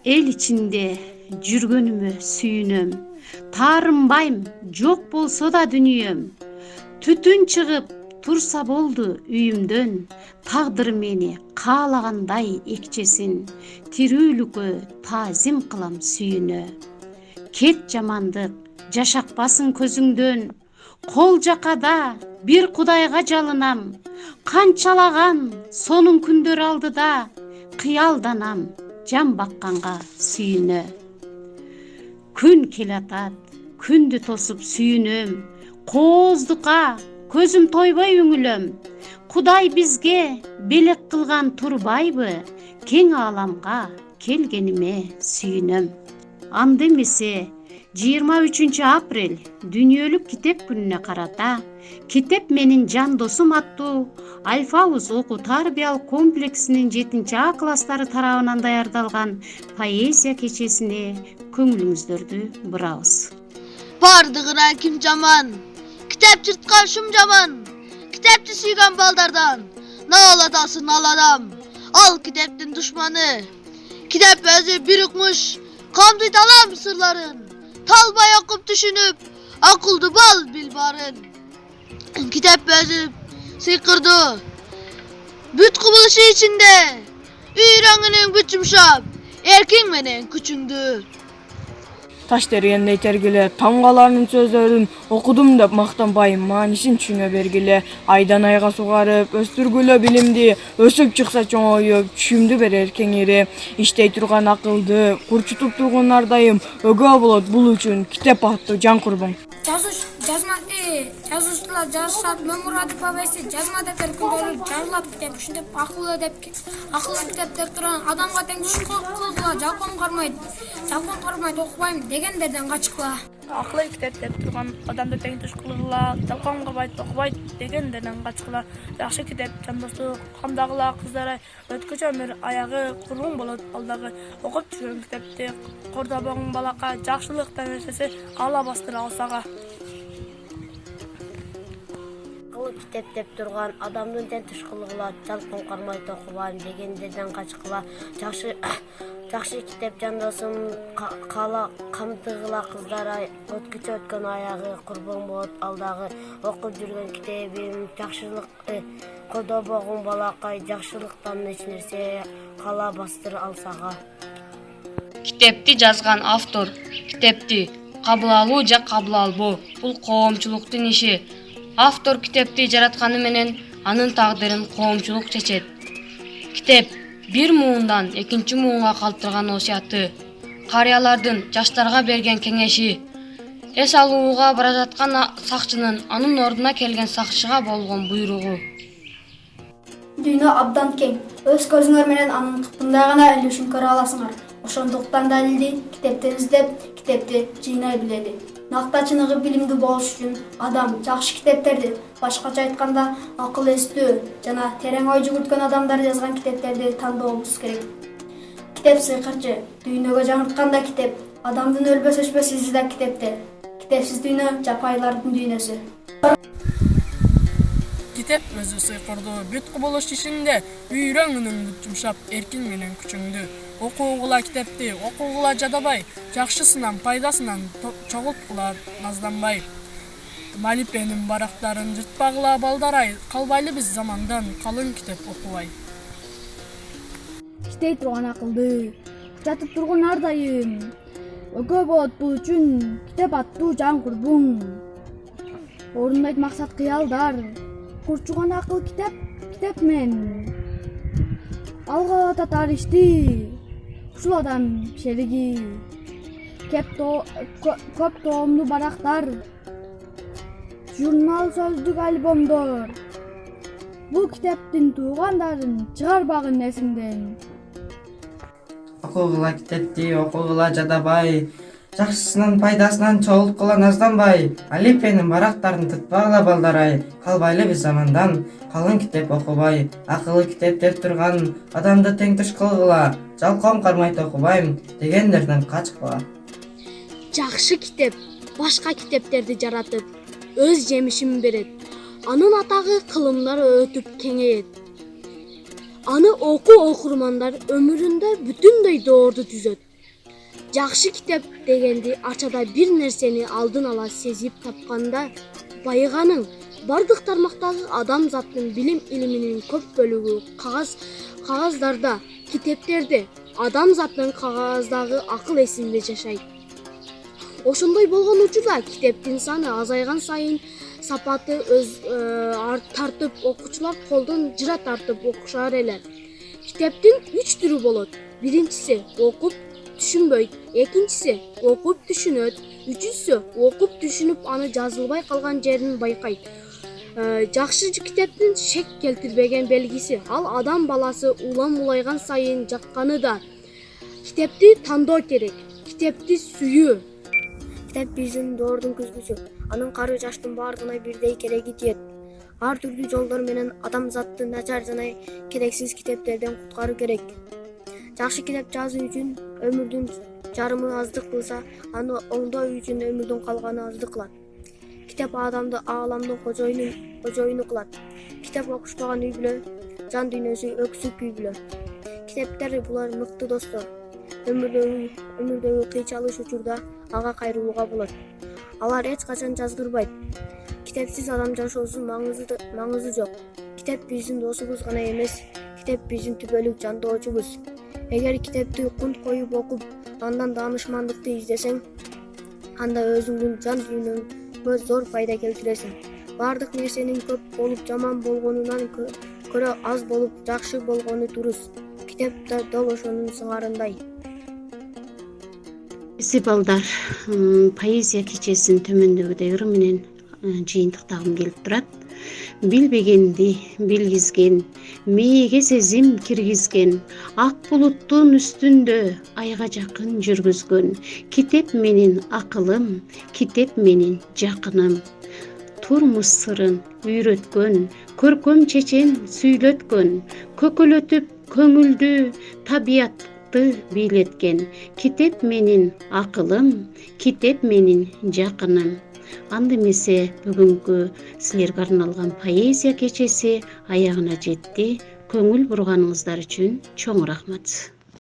El içinde жүргөнүмө сүйүнөм. Таарынбайм, жок болсо да дүнием. Түтүн чыгып турса болду үйүмдөн. Тагдыр мени каалагандай экчесин. Тирүүлүккө таазим кылам сүйүнө. Кет жамандык, жашакпасын көзүңдөн. Кол жакада бир Кудайга жалынам. Канчалаган сонун күндөр алдыда кыялданам, жан бакканга сүйүнө. Күн келатат, күндү тосуп сүйүнөм. Кооздукка көзүм тойбой үңүлөм. Кудай бизге белек кылган турбайбы? Кең ааламга келгениме сүйүнөм. Анда эмесе 23 апрель Дүниөлүк китеп күнүнө карата Китеп менин жан досум аттуу Альфаус окуу тарбиялык комплексинин 7А класстары тарабынан даярдалган поэзия кечесине көңүлүңүздөрдү бурабыз. Бардыгына ким жаман, китеп жырткан шум жаман, китепти сүйгөн балдардан наалатасын ал адам. Ал китептин душманы, китеп өзү бир укмуш, камдыйт алам сырларын. Талбай окуп түшүнүп, акылды бал бил барын. Китеп өзү сыйкырды, бүт кубулушу ичинде, үйрөңүнүн бүт жумшап, эркиң менен күчүңдү. Таш тергендей тергиле, тамгаларынын сөздөрүн окудум деп мактанбайм, маанисин түшүнө бергиле. Айдан айга сугарып, өстүргүлө билимди, өсүп чыкса чоңоюп, түшүмдү берер кеңири. Иштей турган акылды, курчутуп турган ардайым, өгөө болот бул үчүн китеп аттуу жан курбуң. Жазуучулар жазышат меморады повести, жазма дептер күндөрү жазылат китеп, ушинтип акылуу китеп деп турган адамга тең туш кылгыла, жалкон кармайт окубайм дегендерден качкыла. Акылы китеп деп турган адамды тең туш кылгыла, жалкон кармайт окубайт дегендерден качкыла. Жакшы китеп жандостук, камдагыла кыздар өткөчө өмүр аягы курбуң болот алдагы. Окуп жүргөн китепти кордобоң балакай, жакшылыктан нерсеси ала бастыра алсага. Китеп деп турган адамдын тең туш кылгыла, жалкон кармайт окубайм дегендерден качкыла. Жакшы китеп жандосум, камдыгыла кыздар өткөчө өткөн аягы курбуң болот алдагы. Окуп жүргөн китебим жакшылык кодобогун балакай, жакшылыктан эч нерсе кала бастыра алсага. Китепти жазган автор китепти кабыл алуу же кабыл албоо бул коомчулуктун иши. Автор китепти жаратканы менен анын тагдырын коомчулук чечет. Китеп бир муундан экинчи муунга калтырган осуяты, карыялардын жаштарга берген кеңеши, эс алууга бара жаткан сакчынын анын ордуна келген сакчыга болгон буйругу. Дүйнө абдан кең. Өз көзүңөр менен анын тутундай гана илүүшүн көрө аласыңар. Ошондуктан далилди китепти издеп, китепти жыйнай билели. Накта чыныгы билимдүү болуш үчүн адам жакшы китептерди, башкача айтканда акыл эстүү жана терең ой жүгүрткөн адамдар жазган китептерди тандообуз керек. Китеп сыйкырчы, дүйнөгө жаңыртканда китеп, адамдын өлбөс өчпөс изи да китепте. Китепсиз дүйнө жапайлардын дүйнөсү. Китеп өзү сыйкырды, бүт кубулуш ишинде, үйрөңүнүн бүт жумшап, эркиң менен күчүңдү. Окуугула китепти, окуугула жадабай, жакшысынан, пайдасынан чогулткула назданбай. Малипенин барактарын жыртпагыла балдарай, калбайлы биз замандан калың китеп окубай. Иштей турган акылды, жатып турган ардайым, өгөө болот бул үчүн китеп аттуу жан курбуң. Орундайт максат кыялдар, курчуган акыл китеп мен. Алга татар ишти, ушул адам шериги, көп тоомдуу барактар, журнал сөздүк альбомдор. Бул китептин туугандарын чыгарбагын эсиңден. Окугула китепти, окугула жадабай, жакшысынан, пайдасынан чогулткула назданбай. Алипенин барактарын тытпагыла балдарай, калбайлы биз замандан калың китеп окубай. Акылы китеп деп турган адамды тең туш кылгыла, жалкон кармайт окубайм дегендерден качкыла. Жакшы китеп башка китептерди жаратып, өз жемишин берет. Анын атагы кылымдар өтүп кеңейет. Аны окурмандар өмүрүндө бүтүндөй доорду түзөт. Жакшы китеп дегенди ачада бир нерсени алдын ала сезип тапканда байыганын бардык тармактагы адамзаттын билим илиминин көп бөлүгү кагаздарда, китептерде, адамзаттын кагаздагы акыл эсинде жашайт. Ошондой болгон учурда китептин саны азайган сайын сапаты тартып, окуучулар колдон жыра тартып окушар эле. Китептин 3 түрү болот. Биринчиси окуп түшүнбөйт, экинчиси окуп түшүнөт, үчүнчүсү окуп түшүнүп аны жазылбай калган жерин байкайт. Жакшы китептин шек келтирбеген белгиси ал адам баласы улам улайган сайын жакканы да. Китепти тандоо керек, китепти сүйүү. Китеп биздин доордун көзгүсү. Анын кары жаштын баардыгына бирдей кереги тиет. Ар түрдүү жолдор менен адамзатты начар жана керексиз китептерден куткаруу керек. Жакшы китеп жазуу үчүн өмүрдүн жарымы аздык кылса, аны оңдоо үчүн өмүрдүн калганы аздык кылат. Китеп адамды ааламдын кожоюну кылат. Китеп окушпаган үй бүлө, жан дүйнөсү өксүк үй бүлө. Китептер булар мыкты достор. Өмүрдөгү кыйчалыш учурда ага кайрылууга болот. Алар эч качан жазгырбайт. Китепсиз адам жашоосунун маңызы жок. Китеп биздин досубуз гана эмес, китеп биздин түбөлүк жандоочубуз. Эгер китепти кунт коюп окуп, андан даанышмандыкты издесең, анда өзүңдүн жан дүйнөңгө зор пайда келтиресиң. Бардык нерсенин көп болуп жаман болгонунан көрө аз болуп жакшы болгону дурус. Китеп да дол ошонун сыңарындай. Балдар, поэзия кечесин төмөндөгүдөй ыры менен жыйынтыктагым келип турат. Билбегенди билгизген, мээге сезим киргизген, ак булуттун үстүндө айга жакын жүргүзгөн, китеп менин акылым, китеп менин жакыным. Турмуш сырын үйрөткөн, көркөм чечен сүйлөткөн, көкөлөтүп көңүлдү, табиятты бийлеткен, китеп менин акылым, китеп менин жакыным. Анда эмесе бүгүнкү силерге арналган поэзия кечеси аягына жетти. Көңүл бурганыңыздар үчүн чоң рахмат.